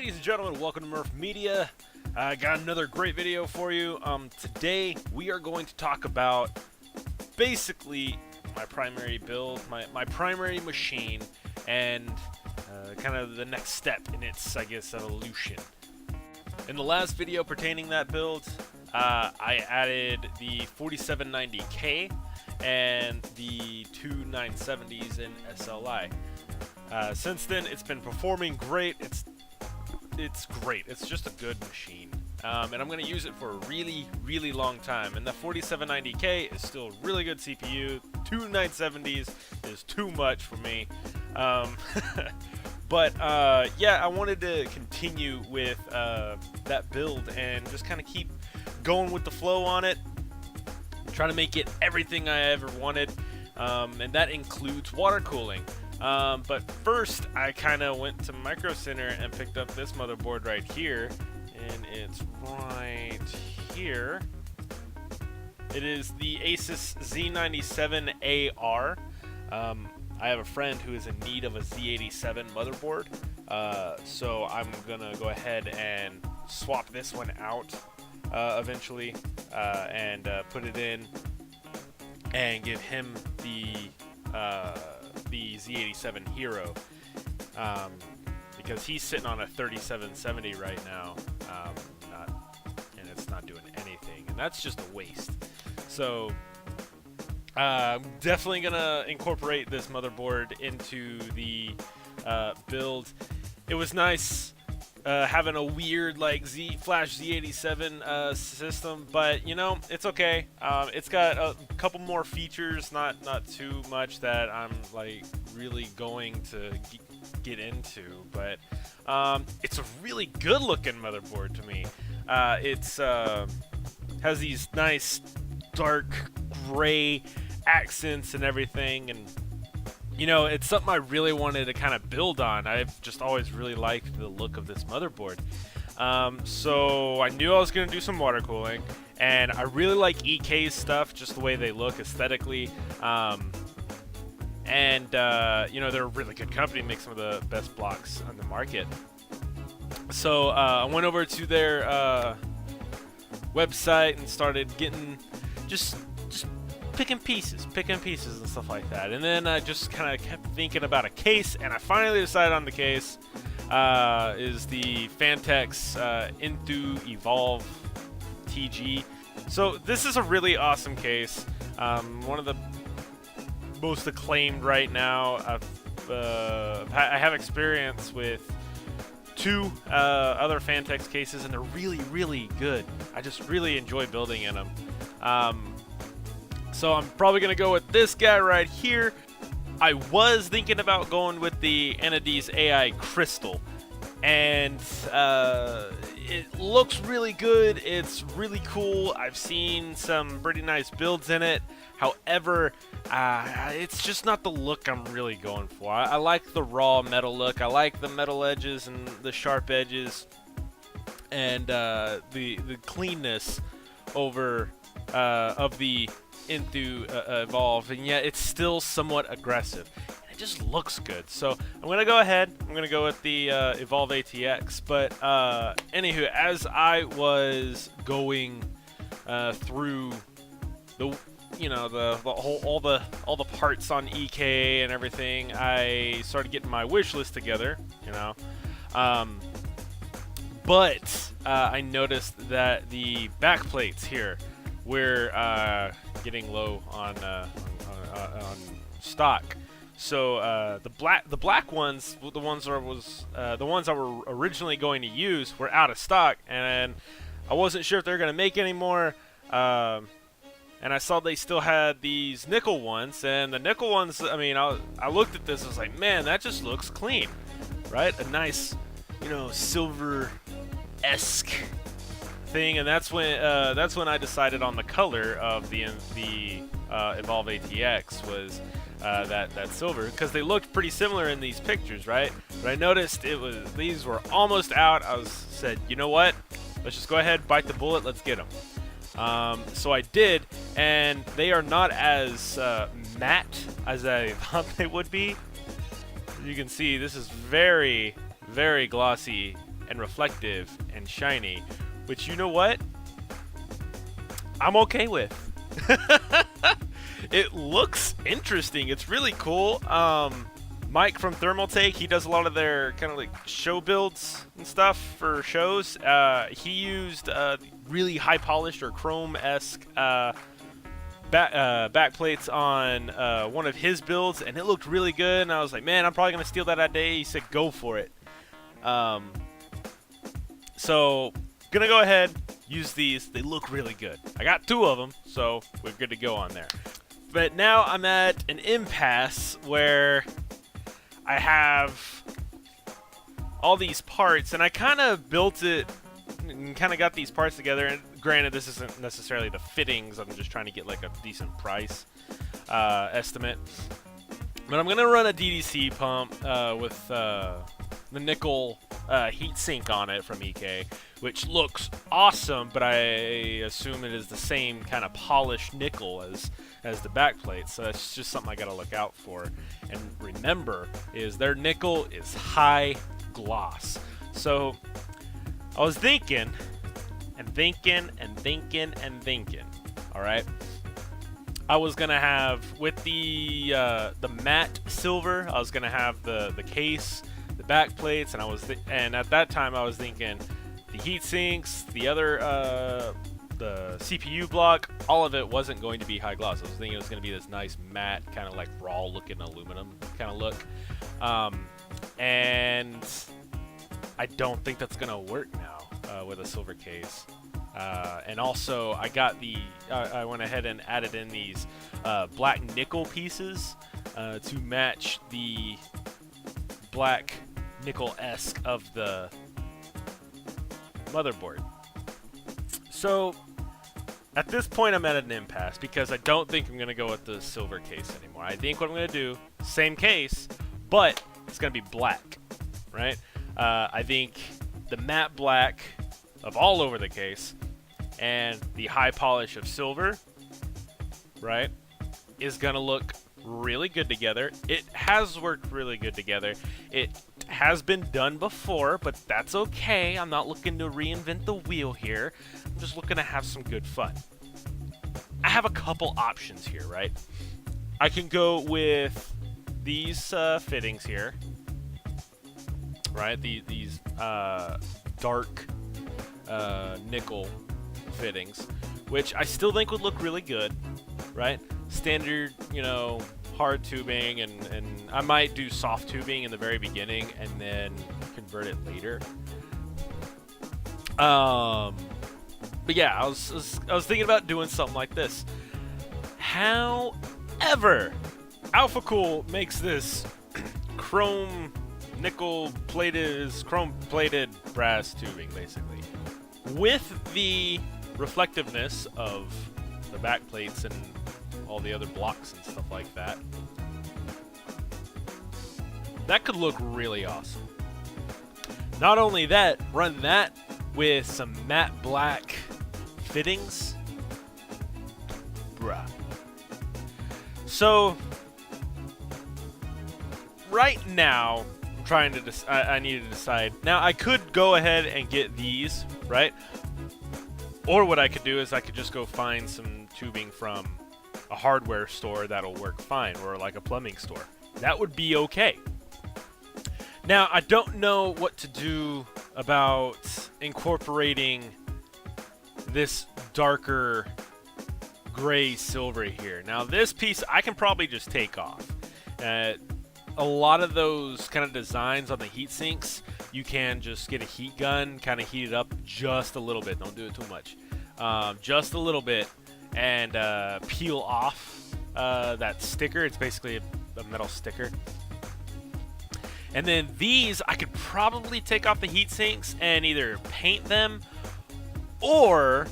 Ladies and gentlemen, welcome to MURPH Media. I got another great video for you. Today we are going to talk about basically my primary build, my primary machine, and kind of the next step in its, I guess, evolution. In the last video pertaining that build, I added the 4790K and the two 970s in SLI. Since then, it's been performing great. It's great. It's just a good machine, and I'm going to use it for a really long time. And the 4790K is still a really good CPU. Two 970s is too much for me. But yeah, I wanted to continue with that build and just kind of keep going with the flow on it. Try to make it everything I ever wanted, and that includes water cooling. But first, I kind of went to Micro Center and picked up this motherboard right here, and it's right here. It is the Asus Z97AR. I have a friend who is in need of a Z87 motherboard, so I'm gonna go ahead and swap this one out eventually, and put it in and give him the Z87 Hero, because he's sitting on a 3770 right now, and it's not doing anything, and that's just a waste. So I'm definitely gonna incorporate this motherboard into the build. It was nice having a weird like Flash Z87 system, but you know, it's okay. It's got a couple more features, not too much that I'm like really going to get into, but it's a really good looking motherboard to me. It's has these nice dark gray accents and everything, and you know, it's something I really wanted to kind of build on. I've just always really liked the look of this motherboard. So I knew I was going to do some water cooling, and I really like EK's stuff, just the way they look aesthetically. And you know, they're a really good company, make some of the best blocks on the market. So I went over to their website and started getting just picking pieces and stuff like that. And then I just kind of kept thinking about a case, and I finally decided on the case. Is the Fantex Enthoo Evolve TG. So this is a really awesome case. One of the most acclaimed right now. I have experience with two other Fantex cases, and they're really good. I just really enjoy building in them. So I'm probably going to go with this guy right here. I was thinking about going with the Enedis AI Crystal, and it looks really good. It's really cool. I've seen some pretty nice builds in it. However, it's just not the look I'm really going for. I like the raw metal look. I like the metal edges and the sharp edges, and the cleanness over of the Enthoo Evolve, and yet it's still somewhat aggressive. And it just looks good. So I'm gonna go ahead. I'm gonna go with the Evolve ATX. But anywho, as I was going through the all the parts on EK and everything, I started getting my wish list together. You know, but I noticed that the back plates here were getting low on stock. So the black ones, the ones I were originally going to use, were out of stock, and I wasn't sure if they were going to make any more. And I saw they still had these nickel ones, and the nickel ones, I mean, I looked at this, I was like, man, that just looks clean, right? A nice, you know, silver-esque thing. And that's when I decided on the color of the Evolve ATX was that silver, because they looked pretty similar in these pictures, right? But I noticed these were almost out. I said, you know what? Let's just go ahead, bite the bullet, let's get them. So I did, and they are not as matte as I thought they would be. As you can see, this is very glossy and reflective and shiny, which, you know what, I'm okay with. It looks interesting. It's really cool. Mike from Thermal Take, he does a lot of their kind of like show builds and stuff for shows. He used really high polished or chrome-esque backplates on one of his builds, and it looked really good. And I was like, man, I'm probably gonna steal that day. He said, go for it. So gonna go ahead, use these. They look really good. I got 2 of them, so we're good to go on there. But now I'm at an impasse where I have all these parts, and I kind of built it and kind of got these parts together. And granted, this isn't necessarily the fittings. I'm just trying to get like a decent price estimate. But I'm gonna run a DDC pump with the nickel heatsink on it from EK, which looks awesome. But I assume it is the same kind of polished nickel as the backplate, so that's just something I gotta look out for. And remember, is their nickel is high gloss. So I was thinking and thinking and thinking and thinking. All right, I was gonna have with the matte silver. I was gonna have the case, the back plates, and at that time I was thinking the heat sinks, the other the CPU block, all of it wasn't going to be high gloss. I was thinking it was going to be this nice matte, kind of like raw looking aluminum kind of look, and I don't think that's going to work now with a silver case. And also, I went ahead and added in these black nickel pieces to match the black nickel-esque of the motherboard. So at this point, I'm at an impasse because I don't think I'm going to go with the silver case anymore. I think what I'm going to do, same case, but it's going to be black, right? I think the matte black of all over the case and the high polish of silver, right, is going to look really good together. It has worked really good together. It has been done before, but that's okay. I'm not looking to reinvent the wheel here. I'm just looking to have some good fun. I have a couple options here, right? I can go with these fittings here, right? These dark nickel fittings, which I still think would look really good, right? Standard, hard tubing, and I might do soft tubing in the very beginning and then convert it later. But yeah, I was thinking about doing something like this. However, Alpha Cool makes this chrome plated brass tubing, basically, with the reflectiveness of the back plates and all the other blocks and stuff like that. That could look really awesome. Not only that, run that with some matte black fittings. Bruh. So right now, I'm trying to I need to decide. Now, I could go ahead and get these, right? Or what I could do is I could just go find some tubing from a hardware store that'll work fine, or like a plumbing store. That would be okay. Now, I don't know what to do about incorporating this darker gray silver here. Now, this piece I can probably just take off. A lot of those kind of designs on the heat sinks, you can just get a heat gun, kind of heat it up just a little bit. Don't do it too much. Just a little bit, and peel off that sticker. It's basically a metal sticker. And then these, I could probably take off the heat sinks and either paint them, or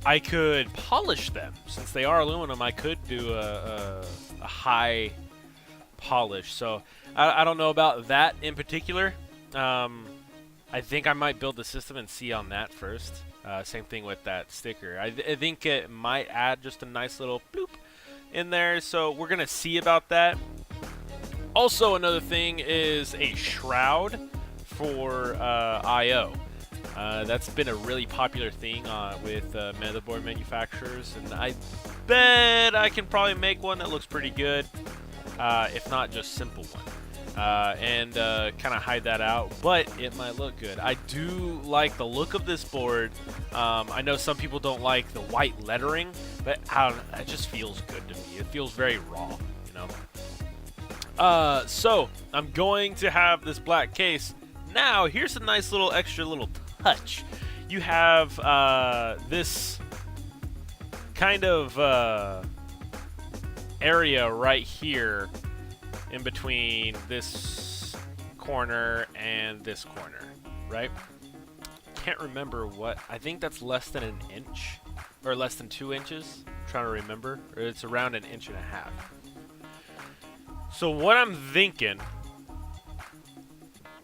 I could polish them. Since they are aluminum, I could do a high polish. So I don't know about that in particular. I think I might build the system and see on that first. Same thing with that sticker. I think it might add just a nice little bloop in there. So we're going to see about that. Also, another thing is a shroud for I/O. That's been a really popular thing with motherboard manufacturers, and I bet I can probably make one that looks pretty good, if not just simple one. And kind of hide that out, but it might look good. I do like the look of this board. I know some people don't like the white lettering, but it just feels good to me. It feels very raw, you know. So I'm going to have this black case. Now, here's a nice little extra little touch. You have this kind of area right here in between this corner and this corner, right? Can't remember what. I think that's less than an inch or less than 2 inches. I'm trying to remember. Or it's around 1.5 inches. So what I'm thinking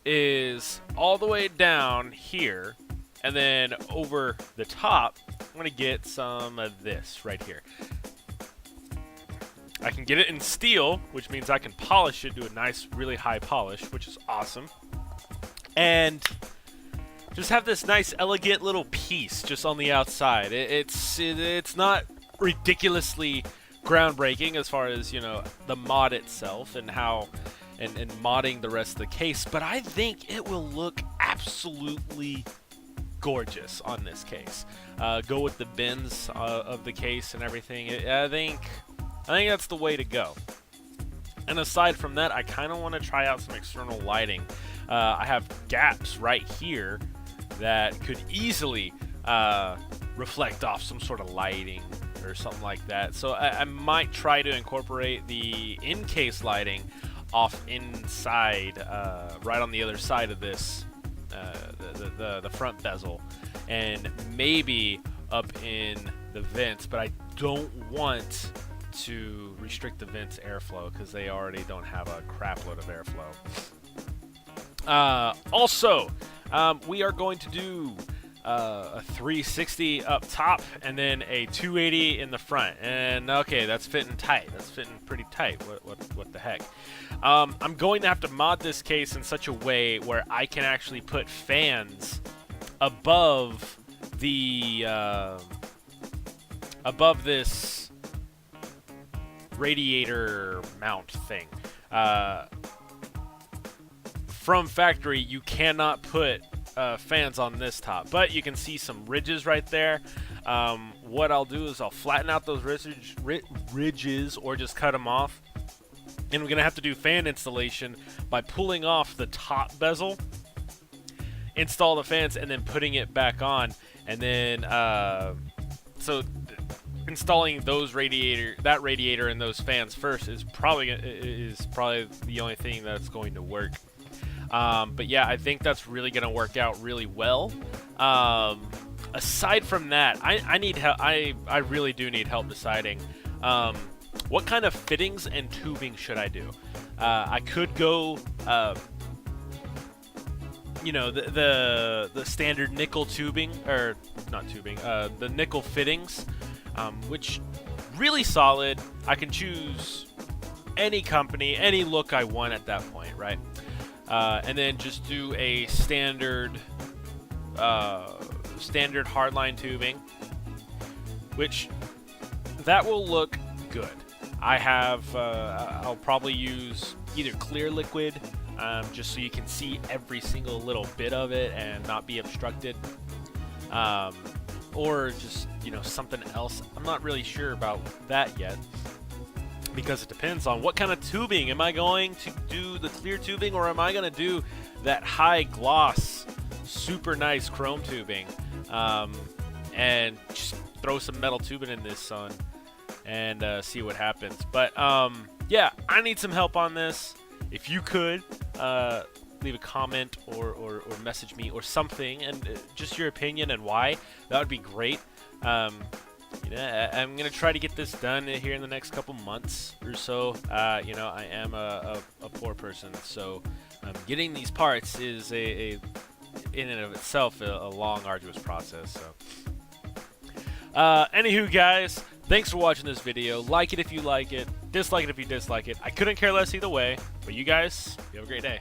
is all the way down here and then over the top, I'm going to get some of this right here. I can get it in steel, which means I can polish it, do a nice, really high polish, which is awesome. And just have this nice, elegant little piece just on the outside. It's not ridiculously groundbreaking as far as, you know, the mod itself and how and modding the rest of the case, but I think it will look absolutely gorgeous on this case. Go with the bends of the case and everything. I think that's the way to go. And aside from that, I kind of want to try out some external lighting. I have gaps right here that could easily reflect off some sort of lighting or something like that. So I might try to incorporate the in-case lighting off inside, right on the other side of this, the front bezel, and maybe up in the vents, but I don't want to restrict the vents airflow because they already don't have a crap load of airflow. Also, we are going to do a 360 up top and then a 280 in the front. And okay, that's fitting tight. That's fitting pretty tight. What the heck? I'm going to have to mod this case in such a way where I can actually put fans above the above this radiator mount thing. From factory, you cannot put fans on this top, but you can see some ridges right there. What I'll do is I'll flatten out those ridges or just cut them off, and we're gonna have to do fan installation by pulling off the top bezel, install the fans, and then putting it back on. And then installing those that radiator and those fans first is probably the only thing that's going to work. But yeah, I think that's really going to work out really well. Aside from that, I need help. I really do need help deciding what kind of fittings and tubing should I do. I could go, you know, the standard nickel tubing, or not tubing, the nickel fittings, which really solid. I can choose any company, any look I want at that point, right? And then just do a standard hardline tubing, which that will look good. I have I'll probably use either clear liquid, just so you can see every single little bit of it and not be obstructed, or just, you know, something else. I'm not really sure about that yet, because it depends on what kind of tubing. Am I going to do the clear tubing, or am I going to do that high gloss, super nice chrome tubing, and just throw some metal tubing in this sun and see what happens. But yeah, I need some help on this. If you could leave a comment or message me or something, and just your opinion and why, that would be great. You know, I'm gonna try to get this done here in the next couple months or so. You know, I am a poor person, so getting these parts is in and of itself a long, arduous process. So, anywho, guys, thanks for watching this video. Like it if you like it, dislike it if you dislike it. I couldn't care less either way. But you guys, you have a great day.